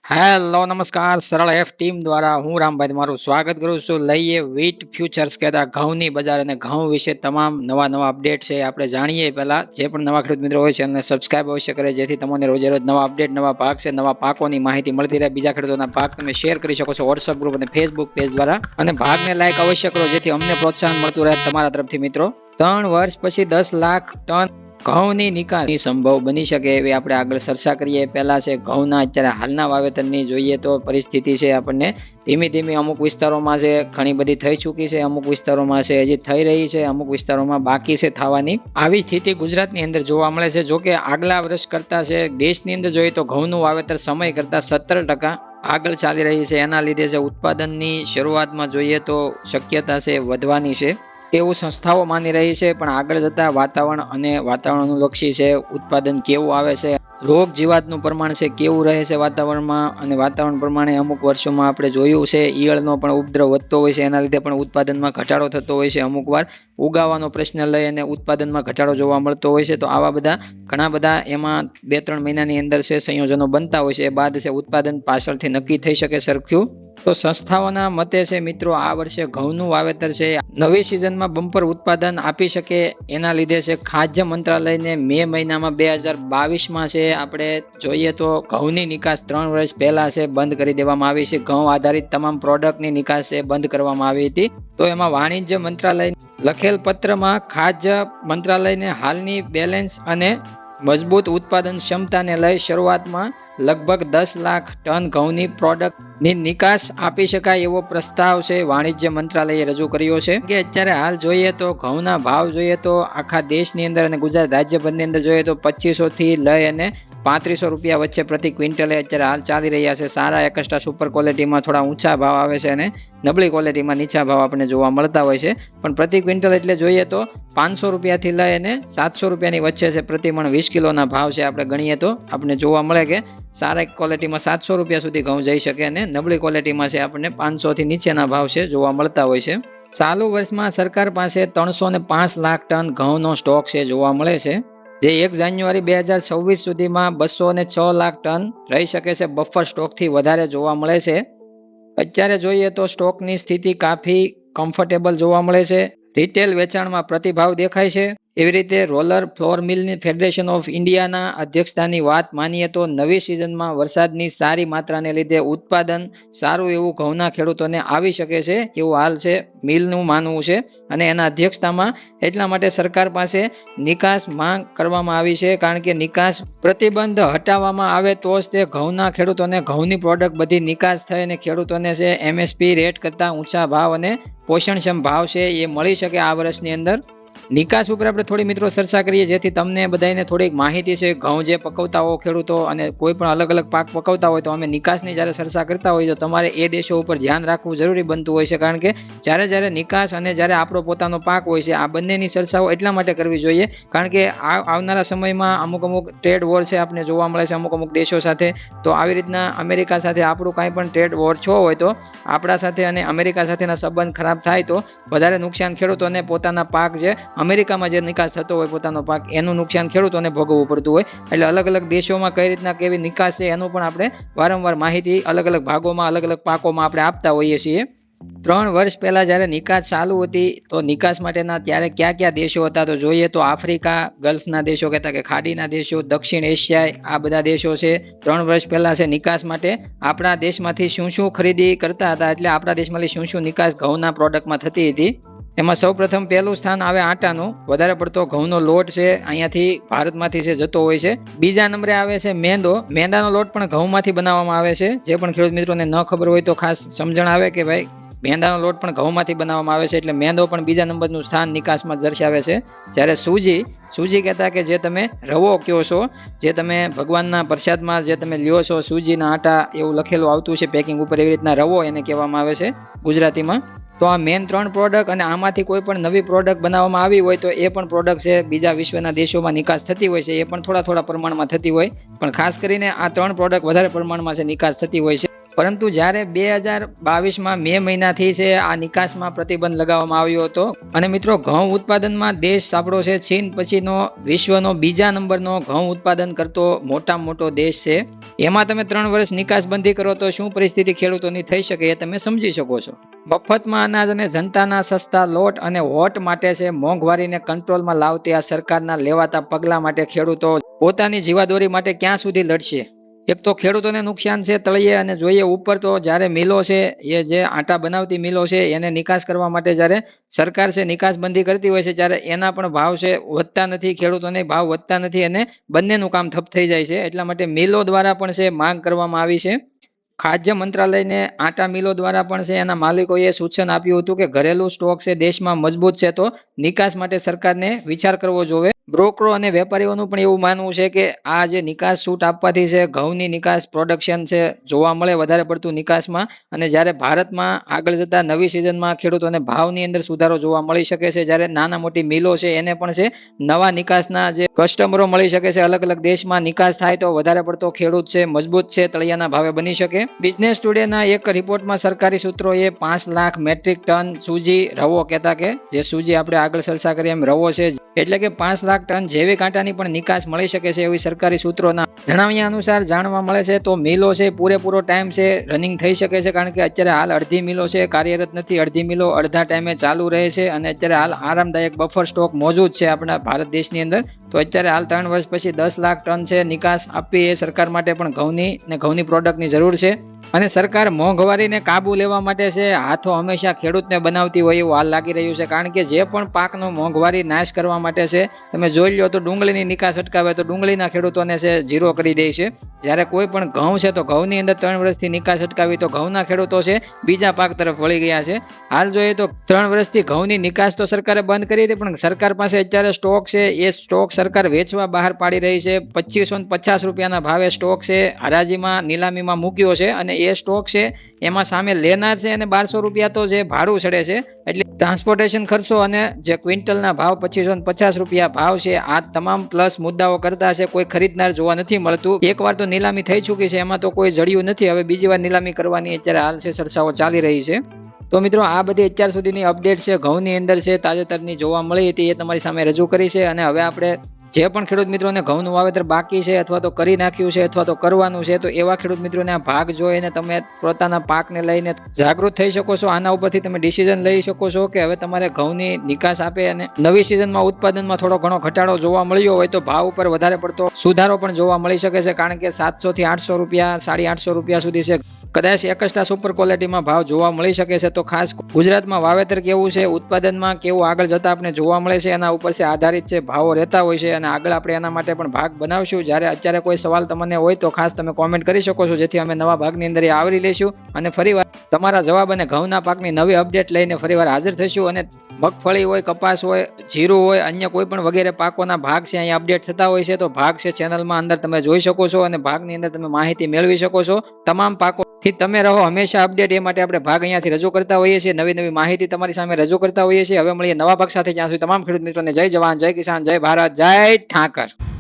Hello નમસ્કાર સરળ F team દ્વારા હું રામભાઈ તમારું સ્વાગત કરું છું. લઈએ વીટ ફ્યુચર્સ કહેતા ઘઉંની બજાર અને ઘઉં વિશે તમામ નવા અપડેટ છે આપણે જાણીએ. પહેલા જે પણ નવા ખેડૂત મિત્રો હોય છે એમને સબસ્ક્રાઇબ અવશ્ય કરે જેથી તમને રોજે રોજ નવા અપડેટ, નવા પાક છે, નવા પાકોની માહિતી મળતી રહે. બીજા ખેડૂતોના પાક તમે શેર કરી શકો છો વોટ્સઅપ ગ્રુપ અને ફેસબુક પેજ દ્વારા, અને ભાગને લાઈક અવશ્ય કરો જેથી અમને પ્રોત્સાહન મળતું રહે તમારા તરફથી. મિત્રો 3 વર્ષ પછી 10 લાખ ટન ઘઉંની નિકાસની સંભવ બની શકે એવી આપણે આગળ ચર્ચા કરીએ. પહેલા છે ઘઉંના અત્યારે હાલના વાવેતરની જોઈએ તો પરિસ્થિતિ છે આપણને ધીમી અમુક વિસ્તારોમાં છે ઘણી બધી થઈ ચૂકી છે, અમુક વિસ્તારોમાં છે હજી થઈ રહી છે, અમુક વિસ્તારોમાં બાકી છે થવાની. આવી સ્થિતિ ગુજરાતની અંદર જોવા મળે છે. જો કે આગલા વર્ષ કરતા છે દેશની અંદર જોઈએ તો ઘઉંનું વાવેતર સમય કરતા 17% આગળ ચાલી રહી છે. એના લીધે છે ઉત્પાદનની શરૂઆતમાં જોઈએ તો શક્યતા છે વધવાની છે એવું સંસ્થાઓ માની રહી છે. પણ આગળ જતા વાતાવરણ અને વાતાવરણનું લક્ષી છે ઉત્પાદન કેવું આવે છે, રોગ જીવાતનું પ્રમાણ છે કેવું રહે છે વાતાવરણમાં, અને વાતાવરણ પ્રમાણે અમુક વર્ષોમાં આપણે જોયું છે ઈયળનો પણ ઉપદ્રવ વધતો હોય છે, એના લીધે પણ ઉત્પાદનમાં ઘટાડો થતો હોય છે. અમુક વાર ઉગાવાનો પ્રશ્ન લઈ અને ઉત્પાદનમાં ઘટાડો જોવા મળતો હોય છે. તો આવા બધા ઘણા બધા એમાં 2-3 મહિનાની અંદર છે સંયોજનો બનતા હોય છે. એ બાદ છે ઉત્પાદન પાછળથી નક્કી થઈ શકે સરખ્યું. તો સંસ્થાઓના મતે છે મિત્રો આ વર્ષે ઘઉંનું વાવેતર છે નવી સિઝનમાં બમ્પર ઉત્પાદન આપી શકે. એના લીધે છે ખાદ્ય મંત્રાલયને મે મહિનામાં 2022માં છે આપણે જોઈએ તો ઘઉંની નિકાસ 3 વર્ષ પહેલા છે બંધ કરી દેવામાં આવી છે. ઘઉં આધારિત તમામ પ્રોડક્ટની નિકાસ છે બંધ કરવામાં આવી હતી. તો એમાં વાણિજ્ય મંત્રાલય લખેલ પત્રમાં ખાદ્ય મંત્રાલયને હાલની બેલેન્સ અને મજબૂત ઉત્પાદન ક્ષમતાને લઈ શરૂઆતમાં લગભગ 10 લાખ ટન ઘઉંની પ્રોડક્ટની નિકાસ આપી શકાય એવો પ્રસ્તાવ છે વાણિજ્ય મંત્રાલયે રજૂ કર્યો છે. કે અત્યારે હાલ જોઈએ તો ઘઉંના ભાવ જોઈએ તો આખા દેશની અંદર અને ગુજરાત રાજ્યભરની અંદર જોઈએ તો 2500 થી લઈ અને 3500 રૂપિયા વચ્ચે પ્રતિ ક્વિન્ટલે અત્યારે હાલ ચાલી રહ્યા છે. સારા એક્સ્ટ્રા સુપર ક્વોલિટીમાં થોડા ઊંચા ભાવ આવે છે અને નબળી ક્વોલિટીમાં નીચા ભાવ આપણને જોવા મળતા હોય છે. પણ પ્રતિ ક્વિન્ટલ એટલે જોઈએ તો 500 રૂપિયાથી લઈ અને 700 રૂપિયાની વચ્ચે છે પ્રતિમણ 20 કિલોના ભાવ છે. આપણે ગણીએ તો આપણને જોવા મળે કે સારા ક્વોલિટીમાં 700 રૂપિયા સુધી ઘઉં જઈ શકે અને નબળી ક્વોલિટીમાં છે આપણને 500 થી નીચેના ભાવ છે જોવા મળતા હોય છે. ચાલુ વર્ષમાં સરકાર પાસે 305 લાખ ટન ઘઉંનો સ્ટોક છે જોવા મળે છે, જે 1 જાન્યુઆરી 2026 સુધીમાં 206 લાખ ટન રહી શકે છે. બફર સ્ટોકથી વધારે જોવા મળે છે. અત્યારે જોઈએ તો સ્ટોકની સ્થિતિ કાફી કમ્ફર્ટેબલ જોવા મળે છે. રિટેલ વેચાણમાં પ્રતિભાવ દેખાય છે. એવી રીતે રોલર ફ્લોર મિલની ફેડરેશન ઓફ ઇન્ડિયાના અધ્યક્ષતાની વાત માનીએ તો નવી સિઝનમાં વરસાદની સારી માત્રાને લીધે ઉત્પાદન સારું એવું ઘઉંના ખેડૂતોને આવી શકે છે એવું હાલ છે મિલનું માનવું છે. અને એના અધ્યક્ષતામાં એટલા માટે સરકાર પાસે નિકાસ માંગ કરવામાં આવી છે, કારણ કે નિકાસ પ્રતિબંધ હટાવવામાં આવે તો જ તે ઘઉંના ખેડૂતોને ઘઉંની પ્રોડક્ટ બધી નિકાસ થઈ અને ખેડૂતોને છે MSP રેટ કરતાં ઊંચા ભાવ અને પોષણક્ષમ ભાવ છે એ મળી શકે આ વર્ષની અંદર. નિકાસ ઉપર આપણે થોડી મિત્રો ચર્ચા કરીએ જેથી તમને બધાને થોડીક માહિતી છે. ઘઉં જે પકવતા હો ખેડૂતો અને કોઈ પણ અલગ પાક પકવતા હોય તો અમે નિકાસની જ્યારે ચર્ચા કરતા હોઈએ તો તમારે એ દેશો ઉપર ધ્યાન રાખવું જરૂરી બનતું હોય છે, કારણ કે જ્યારે નિકાસ અને જ્યારે આપણો પોતાનો પાક હોય છે આ બંનેની ચર્ચાઓ એટલા માટે કરવી જોઈએ કારણ કે આવનારા સમયમાં અમુક ટ્રેડ વોર છે આપણે જોવા મળે છે અમુક દેશો સાથે. તો આવી રીતના અમેરિકા સાથે આપણું કાંઈ પણ ટ્રેડ વોર હોય તો આપણા સાથે અને અમેરિકા સાથેના સંબંધ ખરાબ થાય તો વધારે નુકસાન ખેડૂતોને પોતાના પાક જે અમેરિકામાં જે નિકાસ થતો હોય પોતાનો પાક એનું નુકસાન ખેડૂતોને ભોગવવું પડતું હોય. એટલે અલગ દેશોમાં કઈ રીતના કેવી નિકાસ છે એનું પણ આપણે વારંવાર માહિતી અલગ ભાગોમાં અલગ પાકોમાં આપણે આપતા હોઈએ છીએ. 3 વર્ષ પહેલા જ્યારે નિકાસ ચાલુ હતી તો નિકાસ માટેના ત્યારે કયા દેશો હતા તો જોઈએ તો આફ્રિકા, ગલ્ફના દેશો કહેતા કે ખાડીના દેશો, દક્ષિણ એશિયા, આ બધા દેશો છે 3 વર્ષ પહેલા છે નિકાસ માટે આપણા દેશમાંથી શું ખરીદી કરતા હતા, એટલે આપણા દેશમાંથી શું નિકાસ ઘઉંના પ્રોડક્ટમાં થતી હતી. એમાં સૌપ્રથમ પહેલું સ્થાન આવે આટાનું. વધારે પડતો ઘઉંનો લોટ છે અહીંયાથી ભારતમાંથી છે જતો હોય છે. બીજા નંબરે આવે છે મેંદાનો લોટ પણ ઘઉંમાંથી બનાવવામાં આવે છે. જે પણ ખેડૂત મિત્રોને ન ખબર હોય તો ખાસ સમજણ આવે કે ભાઈ મેંદાનો લોટ પણ ઘઉંમાંથી બનાવવામાં આવે છે, એટલે મેંદો પણ બીજા નંબરનું સ્થાન નિકાસમાં દર્શાવે છે. જ્યારે સૂજી કહેતા કે જે તમે રવો કહો છો, જે તમે ભગવાનના પ્રસાદમાં જે તમે લ્યો છો સૂજીના આટા એવું લખેલું આવતું છે પેકિંગ ઉપર, એવી રીતના રવો એને કહેવામાં આવે છે ગુજરાતીમાં. તો આ મેન 3 પ્રોડક્ટ, અને આમાંથી કોઈ પણ નવી પ્રોડક્ટ બનાવવામાં આવી હોય તો એ પણ પ્રોડક્ટ છે બીજા વિશ્વના દેશોમાં નિકાસ થતી હોય છે. એ પણ થોડા પ્રમાણમાં થતી હોય, પણ ખાસ કરીને આ 3 પ્રોડક્ટ વધારે પ્રમાણમાં છે નિકાસ થતી હોય છે. પરંતુ જ્યારે 2022માં મે મહિનાથી છે આ નિકાસમાં પ્રતિબંધ લગાવવામાં આવ્યો હતો. અને મિત્રો, ઘઉં ઉત્પાદનમાં દેશ આપણો છે ચીન પછીનો વિશ્વનો બીજા નંબરનો ઘઉં ઉત્પાદન કરતો મોટામાં મોટો દેશ છે. એમાં તમે 3 વર્ષ નિકાસ બંધી કરો તો શું પરિસ્થિતિ ખેડૂતોની થઈ શકે એ તમે સમજી શકો છો. મફતમાં અનાજ અને જનતાના સસ્તા લોટ અને વોટ માટે છે મોંઘવારીને કંટ્રોલમાં લાવતી આ સરકારના લેવાતા પગલા માટે ખેડૂતો પોતાની જીવાદોરી માટે ક્યાં સુધી લડશે? એક તો ખેડૂતોને નુકસાન છે તળિયે, અને જોઈએ ઉપર તો જ્યારે મિલો છે એ જે આટા બનાવતી મિલો છે એને નિકાસ કરવા માટે જ્યારે સરકાર છે નિકાસ બંધી કરતી હોય છે ત્યારે એના પણ ભાવ છે વધતા નથી, ખેડૂતોને ભાવ વધતા નથી અને બંનેનું કામ ઠપ થઈ જાય છે. એટલા માટે મિલો દ્વારા પણ છે માંગ કરવામાં આવી છે. ખાદ્ય મંત્રાલયને આટા મિલો દ્વારા પણ છે એના માલિકોએ સૂચન આપ્યું હતું કે ઘરેલું સ્ટોક છે દેશમાં મજબૂત છે તો નિકાસ માટે સરકારને વિચાર કરવો જોઈએ. બ્રોકરો અને વેપારીઓનું પણ એવું માનવું છે કે આ જે નિકાસ છૂટ આપવાથી છે ઘઉંની નિકાસ પ્રોડક્શન છે જોવા મળે વધારે પડતું નિકાસમાં, અને જ્યારે ભારતમાં આગળ જતા નવી સિઝનમાં ખેડૂતોને ભાવની અંદર સુધારો જોવા મળી શકે છે. જ્યારે નાના મોટી મિલો છે એને પણ છે નવા નિકાસના જે કસ્ટમરો મળી શકે છે. અલગ અલગ દેશમાં નિકાસ થાય તો વધારે પડતો ખેડૂત છે મજબૂત છે તળિયાના ભાવે બની શકે. બિઝનેસ ટુડેના એક રિપોર્ટમાં સરકારી સૂત્રોએ 5 લાખ મેટ્રિક ટન સૂજી રવો કહેતા કે જે સૂજી આપણે આગળ ચર્ચા કરીએ એમ રવો છે એટલે કે 5 લાખ ટન જૈવિક આટાની પણ નિકાસ મળી શકે છે એવી સરકારી સૂત્રોના જણાવ્યા અનુસાર જાણવા મળે છે. તો મિલો છે પૂરેપૂરો ટાઈમ છે રનિંગ થઈ શકે છે, કારણ કે અત્યારે હાલ અડધી મિલો છે કાર્યરત નથી, અડધી મિલો અડધા ટાઈમે ચાલુ રહે છે અને અત્યારે હાલ આરામદાયક બફર સ્ટોક મોજૂદ છે આપણા ભારત દેશની અંદર. તો અત્યારે હાલ 3 વર્ષ પછી 10 લાખ ટન છે નિકાસ આપવી એ સરકાર માટે પણ ઘઉંની પ્રોડક્ટની જરૂર છે. અને સરકાર મોંઘવારીને કાબુ લેવા માટે છે હાથો હંમેશા ખેડૂતને બનાવતી હોય એવું હાલ લાગી રહ્યું છે, કારણ કે જે પણ પાકનો મોંઘવારી નાશ કરવા માટે છે તમે જોઈ લો તો ડુંગળીની નિકાસ અટકાવે તો ડુંગળીના ખેડૂતોને છે ઝીરો કરી દે છે. જ્યારે કોઈ પણ ઘઉં છે તો ઘઉંની અંદર 3 વર્ષથી નિકાસ અટકાવી તો ઘઉંના ખેડૂતો છે બીજા પાક તરફ વળી ગયા છે. હાલ જોઈએ તો 3 વર્ષથી ઘઉંની નિકાસ તો સરકારે બંધ કરી હતી, પણ સરકાર પાસે અત્યારે સ્ટોક છે એ સ્ટોક સરકાર વેચવા બહાર પાડી રહી છે. 2550 રૂપિયાના ભાવે સ્ટોક છે હરાજીમાં નીલામીમાં મૂક્યો છે અને એ સ્ટોક છે એમાં સામે લેનાર છે અને 1200 રૂપિયા તો જે ભાડું ચડે છે, એટલે ટ્રાન્સપોર્ટેશન ખર્ચો અને જે ક્વિન્ટલના ભાવ 2550 રૂપિયા ભાવ છે આ તમામ પ્લસ મુદ્દાઓ કરતા છે કોઈ ખરીદનાર જોવા નથી મળતું. એકવાર તો નીલામી થઈ ચૂકી છે એમાં તો કોઈ જડ્યું નથી, હવે બીજી વાર નીલામી કરવાની અત્યારે હાલ છે ચર્ચાઓ ચાલી રહી છે. તો મિત્રો, આ બધી અત્યાર સુધીની અપડેટ છે ઘઉંની અંદર છે તાજેતરની જોવા મળી હતી એ તમારી સામે રજૂ કરી છે. અને હવે આપણે જે પણ ખેડૂત મિત્રોને ઘઉંનું વાવેતર બાકી છે અથવા તો કરી નાખ્યું છે અથવા તો કરવાનું છે તો એવા ખેડૂત મિત્રોને આ ભાગ જોઈને તમે પોતાના પાકને લઈને જાગૃત થઈ શકો છો. આના ઉપરથી તમે ડિસિઝન લઈ શકો છો કે હવે તમારે ઘઉંની નિકાસ આપે અને નવી સિઝનમાં ઉત્પાદનમાં થોડો ઘણો ઘટાડો જોવા મળ્યો હોય તો ભાવ ઉપર વધારે પડતો સુધારો પણ જોવા મળી શકે છે, કારણ કે 700 થી 800 રૂપિયા 850 રૂપિયા સુધી છે કદાચ એકસ્ટ્રા સુપર ક્વોલિટીમાં ભાવ જોવા મળી શકે છે. તો ખાસ ગુજરાતમાં વાવેતર કેવું છે, ઉત્પાદનમાં કેવું આગળ જતા આપણે જોવા મળે છે એના ઉપર છે આધારિત છે ભાવો રહેતા હોય છે, અને આગળ આપણે એના માટે પણ ભાગ બનાવશું. જ્યારે અત્યારે કોઈ સવાલ તમને હોય તો ખાસ તમે કોમેન્ટ કરી શકો છો, જેથી અમે નવા ભાગની અંદર આવરી લઈશું અને ફરીવાર તમારા જવાબ અને ઘઉંના પાકની નવી અપડેટ લઈને ફરીવાર હાજર થઈશું. અને મગફળી હોય, કપાસ હોય, જીરું હોય, અન્ય કોઈ પણ વગેરે પાકોના ભાગ છે અહીંયા અપડેટ થતા હોય છે તો ભાગ છે ચેનલમાં અંદર તમે જોઈ શકો છો અને ભાગની અંદર તમે માહિતી મેળવી શકો છો. તમામ પાકો થી તમે રહો હંમેશા અપડેટ, એ માટે આપણે ભાગ અહીંયાથી રજૂ કરતા હોઈએ છીએ, નવી માહિતી તમારી સામે રજૂ કરતા હોઈએ છીએ. હવે મળીએ નવા ભાગ સાથે, જ્યાં સુધી તમામ ખેડૂત મિત્રોને જય જવાન, જય કિસાન, જય ભારત, જય ઠાકર.